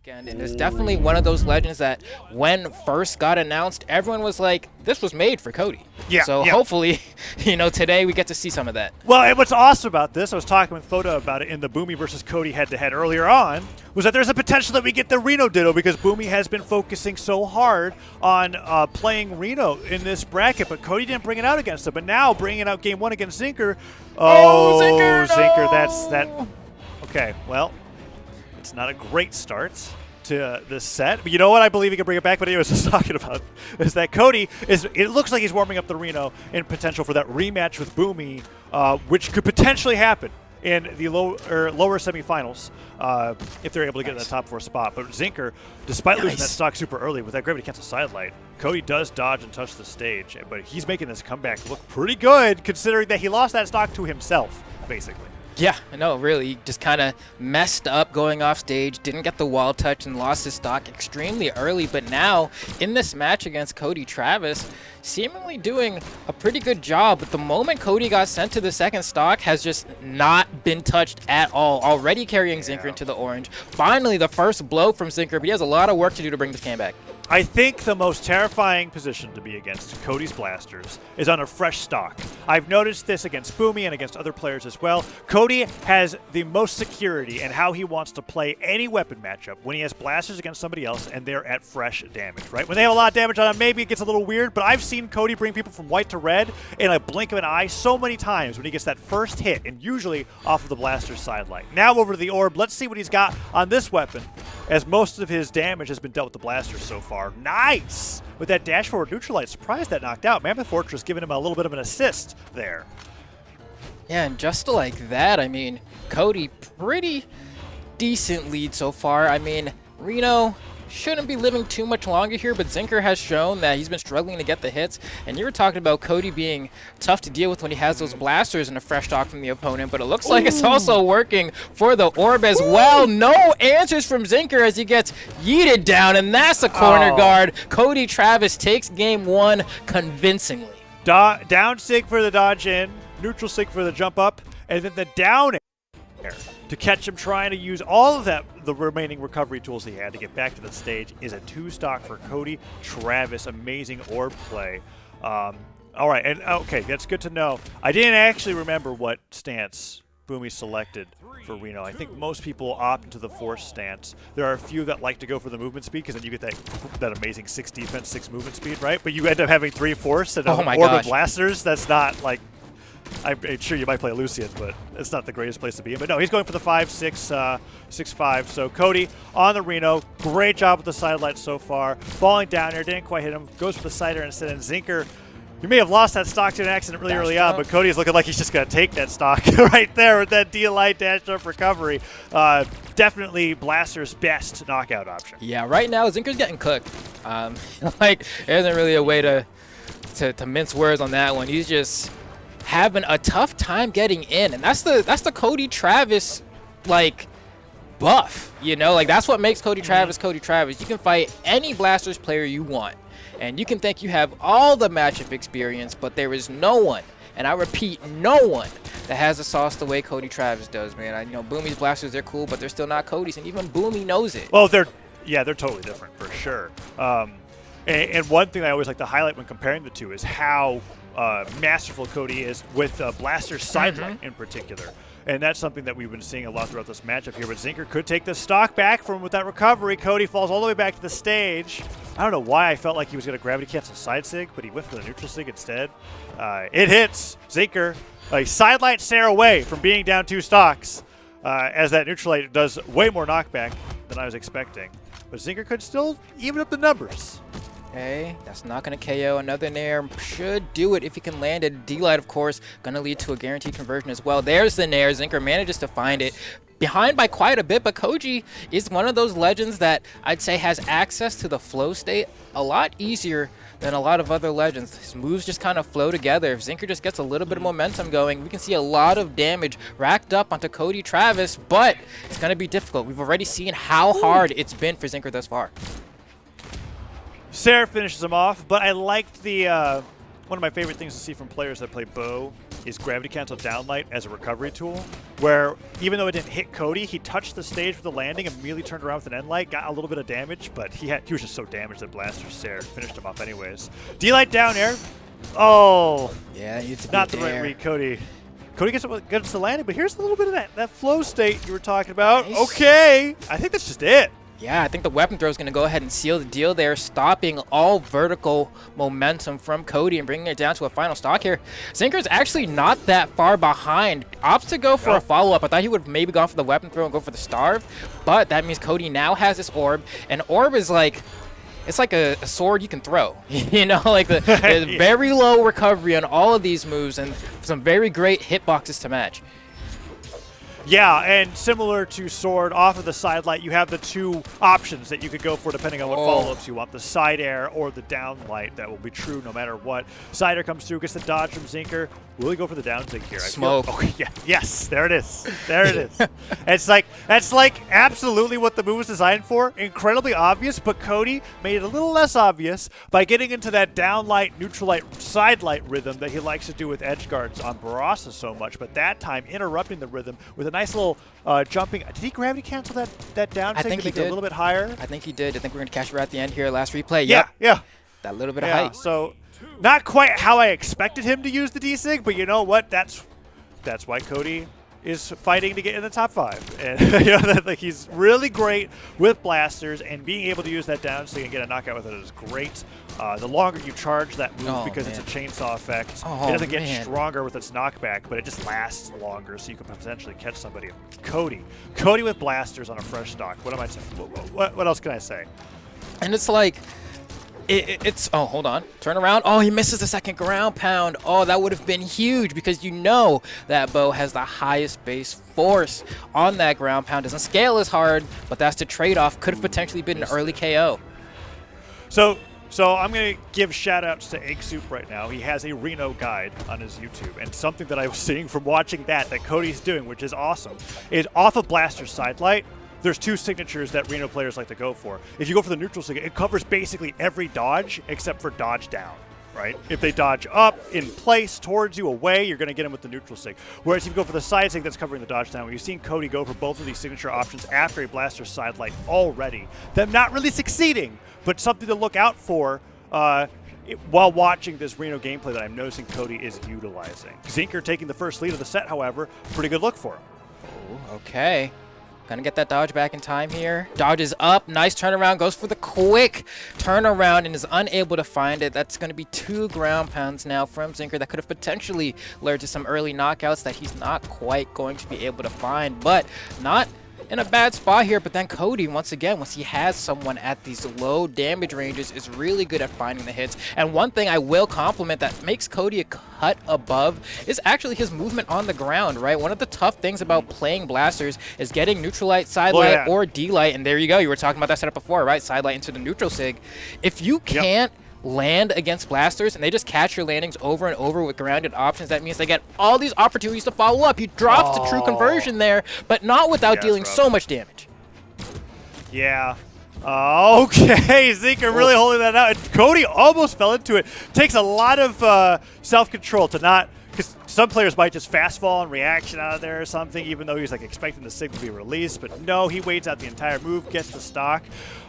weekend, and it's definitely one of those legends that when first got announced, everyone was like, this was made for Cody. Yeah. So hopefully, today we get to see some of that. Well, and what's awesome about this, I was talking with Foda about it in the Boomy versus Cody head-to-head earlier on, was that there's a potential that we get the Reno Ditto because Boomy has been focusing so hard on playing Reno in this bracket, but Cody didn't bring it out against him. But now bringing out game one against Zinquer. Oh, Zinquer, Zinquer, no! that's that. Okay, well, it's not a great start to this set. But you know what? I believe he can bring it back. But he was just talking about is that Cody is. It looks like he's warming up the Reno in potential for that rematch with Boomy, which could potentially happen in the lower semifinals if they're able to get in the top 4 spot. But Zinquer, despite losing that stock super early with that gravity cancel sidelight, Cody does dodge and touch the stage. But he's making this comeback look pretty good considering that he lost that stock to himself, basically. Yeah, I know, really. He just kind of messed up going off stage, didn't get the wall touch, and lost his stock extremely early. But now, in this match against Cody Travis, seemingly doing a pretty good job. But the moment Cody got sent to the second stock has just not been touched at all. Already carrying Zinquer into the orange. Finally, the first blow from Zinquer, but he has a lot of work to do to bring this game back. I think the most terrifying position to be against Cody's Blasters is on a fresh stock. I've noticed this against Boomy and against other players as well. Cody has the most security in how he wants to play any weapon matchup when he has Blasters against somebody else and they're at fresh damage, right? When they have a lot of damage on him, maybe it gets a little weird, but I've seen Cody bring people from white to red in a blink of an eye so many times when he gets that first hit, and usually off of the Blaster's sidelight. Now over to the Orb. Let's see what he's got on this weapon, as most of his damage has been dealt with the Blaster so far. Nice! With that dash forward neutralite, surprised that knocked out. Mammoth Fortress giving him a little bit of an assist there. Yeah, and just like that, I mean, Cody, pretty decent lead so far. I mean, Reno shouldn't be living too much longer here, but Zinquer has shown that he's been struggling to get the hits. And you were talking about Cody being tough to deal with when he has those blasters and a fresh stock from the opponent, but it looks like it's also working for the Orb as well. No answers from Zinquer as he gets yeeted down, and that's a corner guard. Cody Travis takes game one convincingly. Down sig for the dodge in, neutral sig for the jump up, and then the down air to catch him trying to use all of the remaining recovery tools he had to get back to the stage is a 2-stock for Cody Travis. Amazing Orb play. All right, and okay, that's good to know. I didn't actually remember what stance Boomy selected for Reno. I think most people opt into the force stance. There are a few that like to go for the movement speed because then you get that amazing 6 defense, 6 movement speed, right? But you end up having 3 force and an Orb of blasters. That's not like, I'm sure you might play Lucian, but it's not the greatest place to be in. But no, he's going for the 5-6, 6-5. So Cody on the Reno, great job with the sidelight so far. Falling down here, didn't quite hit him. Goes for the sider instead, and Zinquer, you may have lost that stock to an accident really early on, but Cody is looking like he's just going to take that stock right there with that DLI dash up recovery. Definitely Blaster's best knockout option. Yeah, right now Zinquer's getting cooked. Like, there isn't really a way to mince words on that one. He's just having a tough time getting in, and that's the Cody Travis like buff, like that's what makes Cody Travis Cody Travis. You can fight any Blasters player you want, and you can think you have all the matchup experience, but there is no one, and I repeat, no one that has the sauce the way Cody Travis does, man. Boomy's Blasters, they're cool, but they're still not Cody's, and even Boomy knows it. Well, they're totally different for sure. And one thing I always like to highlight when comparing the two is how masterful Cody is with Blaster's sidelight in particular. And that's something that we've been seeing a lot throughout this matchup here. But Zinquer could take the stock back from with that recovery. Cody falls all the way back to the stage. I don't know why I felt like he was going to gravity cancel side sig, but he went for the neutral sig instead. It hits Zinquer a sidelight stare away from being down 2 stocks, as that neutralite does way more knockback than I was expecting. But Zinquer could still even up the numbers. Okay, that's not going to KO. Another Nair should do it if he can land it. D-Light, of course, going to lead to a guaranteed conversion as well. There's the Nair. Zinquer manages to find it. Behind by quite a bit, but Koji is one of those legends that I'd say has access to the flow state a lot easier than a lot of other legends. His moves just kind of flow together. If Zinquer just gets a little bit of momentum going, we can see a lot of damage racked up onto Cody Travis, but it's going to be difficult. We've already seen how hard it's been for Zinquer thus far. Sarah finishes him off, but I liked the one of my favorite things to see from players that play Bow is gravity cancel downlight as a recovery tool. where even though it didn't hit Cody, he touched the stage with the landing and immediately turned around with an end light, got a little bit of damage, but he was just so damaged that Blaster Stare finished him off anyways. D-Light down air. Oh, yeah, it's not the right read, Cody. Cody gets the landing, but here's a little bit of that flow state you were talking about. Nice. Okay, I think that's just it. Yeah, I think the weapon throw is going to go ahead and seal the deal there, stopping all vertical momentum from Cody and bringing it down to a final stock here. Zinquer's actually not that far behind. Opts to go for a follow-up. I thought he would have maybe gone for the weapon throw and go for the starve, but that means Cody now has this orb, and orb is like, it's like a sword you can throw. You know, like the very low recovery on all of these moves and some very great hitboxes to match. Yeah, and similar to Sword, off of the side light, you have the two options that you could go for depending on what follow-ups you want. The side air or the down light. That will be true no matter what. Side air comes through, gets the dodge from Zinquer. Will he go for the down zink here? Smoke. Oh, yeah. Yes, there it is. There it is. That's like absolutely what the move was designed for. Incredibly obvious, but Cody made it a little less obvious by getting into that down light, neutral light, side light rhythm that he likes to do with edge guards on Brawlhalla so much, but that time interrupting the rhythm with a nice little jumping. Did he gravity cancel that down zink to make it a little bit higher? I think he did. I think we're going to cash it at the end here. Last replay. Yeah, yeah. That little bit of height. So not quite how I expected him to use the D-Sig, but you know what? That's why Cody is fighting to get in the top 5. And you know, like, he's really great with blasters, and being able to use that down so you can get a knockout with it is great. The longer you charge that move, because it's a chainsaw effect, it doesn't get stronger with its knockback, but it just lasts longer, so you can potentially catch somebody. Cody with blasters on a fresh stock. What am I saying? What else can I say? And it's like, it's oh, hold on, turn around. Oh, he misses the second ground pound. Oh, that would have been huge because you know that bow has the highest base force on that ground pound. Doesn't scale as hard, but that's the trade-off. Could have potentially been an early KO. So I'm going to give shout-outs to Egg Soup right now. He has a Reno guide on his YouTube, and something that I was seeing from watching that Cody's doing, which is awesome, is off of Blaster's side light, there's two signatures that Reno players like to go for. If you go for the neutral sig, it covers basically every dodge except for dodge down, right? If they dodge up, in place, towards you, away, you're going to get them with the neutral sig. Whereas if you go for the side sig, that's covering the dodge down. We've seen Cody go for both of these signature options after a blaster side light already. Them not really succeeding, but something to look out for while watching this Reno gameplay that I'm noticing Cody is utilizing. Zinquer taking the first lead of the set, however, pretty good look for him. Ooh, okay. Gonna get that dodge back in time here. Dodges up, nice turnaround, goes for the quick turnaround and is unable to find it. That's gonna be 2 ground pounds now from Zinquer that could have potentially led to some early knockouts that he's not quite going to be able to find, but not in a bad spot here. But then Cody, once again, once he has someone at these low damage ranges, is really good at finding the hits. And one thing I will compliment that makes Cody a cut above is actually his movement on the ground, right? One of the tough things about playing blasters is getting neutral light, side light, or D-light. And there you go. You were talking about that setup before, right? Side light into the neutral sig. If you can't land against blasters and they just catch your landings over and over with grounded options, that means they get all these opportunities to follow up. He drops the true conversion there, but not without dealing so much damage. Yeah. Okay, Zinquer really holding that out. And Cody almost fell into it. Takes a lot of self-control to not, because some players might just fast fall in reaction out of there or something, even though he's like expecting the signal to be released. But no, he waits out the entire move, gets the stock.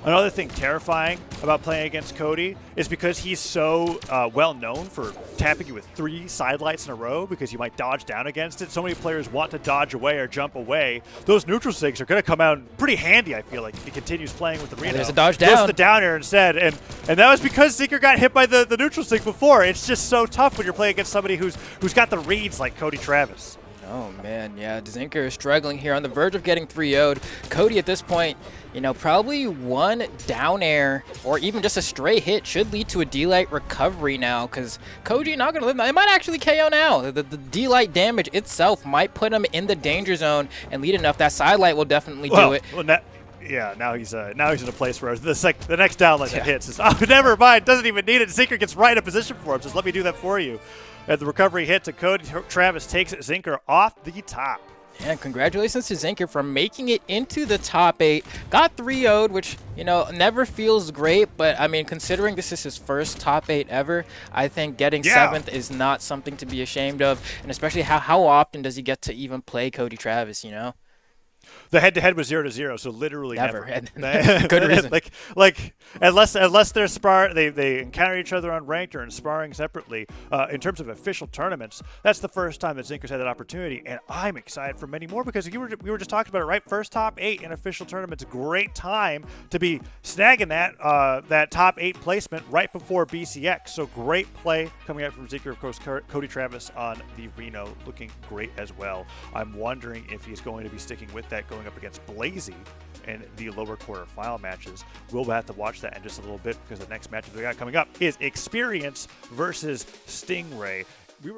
Another thing terrifying about playing against Cody is because he's so well known for tapping you with 3 side lights in a row because you might dodge down against it. So many players want to dodge away or jump away. Those neutral sigs are going to come out pretty handy, I feel like, if he continues playing with the Reno. There's a dodge down. Goes the down air instead. And that was because Zinquer got hit by the neutral sig before. It's just so tough when you're playing against somebody who's got the reads like Cody Travis. Oh, man, yeah, Zinquer is struggling here on the verge of getting 3-0'd. Cody at this point, you know, probably one down air or even just a stray hit should lead to a D-Light recovery now, because Cody not going to live now. It might actually KO now. The D-Light damage itself might put him in the danger zone and lead enough. That side light will definitely do it. Well, yeah, now he's in a place where the next down light that hits is, oh, never mind, doesn't even need it. Zinquer gets right in position for him, just let me do that for you. And the recovery hit to Cody Travis takes it. Zinquer off the top. And congratulations to Zinquer for making it into the top 8. Got 3-0'd, which, you know, never feels great, but I mean, considering this is his first top 8 ever, I think getting 7th is not something to be ashamed of, and especially how often does he get to even play Cody Travis, you know? The head-to-head was 0-0, so literally never. Good reason. like unless they're they encounter each other on ranked or in sparring separately. In terms of official tournaments, that's the first time that Zinquer's had that opportunity, and I'm excited for many more because we were just talking about it, right? First top 8 in official tournaments, great time to be snagging that top 8 placement right before BCX. So great play coming out from Zinquer. Of course, Cody Travis on the Reno looking great as well. I'm wondering if he's going to be sticking with that going up against Blazy in the lower quarterfinal matches. We'll have to watch that in just a little bit because the next match we got coming up is Experience versus Stingray. We were